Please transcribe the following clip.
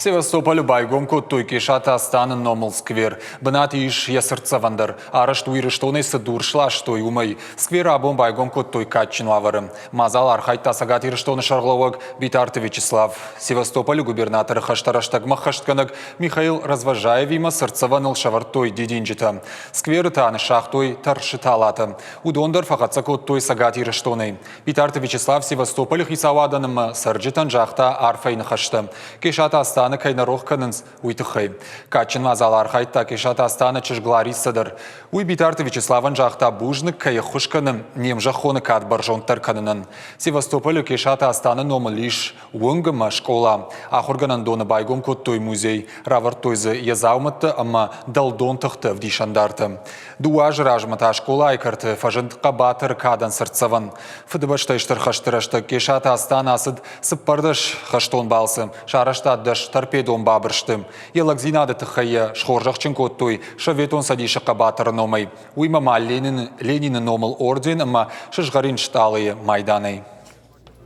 Севастополь байгом көттой кешата астанын номыл сквер. Бынат иш ясыртсавандар. Арышт уйрыштоны сыдуршлаштой умай. Сквер абон байгом көттой катчин лаварым. Мазал архайт тасагат ирыштоны шарглауаг Битарты Вячеслав. Севастополь губернаторы хаштараштагма хаштканак Михаил Разважаев има сыртсаваныл шавартой дединджита. Сквер таны шахтой таршиталаты. Удондар фақатса көттой сагат ирыштоны. Битарты Вячеслав Севастополь хисаваданым сырджитан жахта арфайны хашты. Кешата астаны кайнарох канынс уйтыхай. Качын мазал архайт кешата астаны чыжгларисыдыр. Уй Битарты Вячеславан жахта бужнык кайы хушканым немжа хоны кат баржонтар канынын. Севастополь кешата астаны номылиш уыңгыма школа. Ахурганан доны байгом көттой музей. Равартойзы язаумытты, ама далдон тыхты вдишандарты. Дуаж ражмата школа айкарты фажындыққа батыр кадан сыртсаван. Фыдыбаштайштыр хаштырашты кешата астаны асыд сыппардыш хаштон балсы. Шараштаддыш торпедон бабырштым. Елагзинады тыхая шхоржақчын көттой шаветон садишыққа батыр номай. Уймама Ленин номыл орден, ама шыжғарин шталые майданай.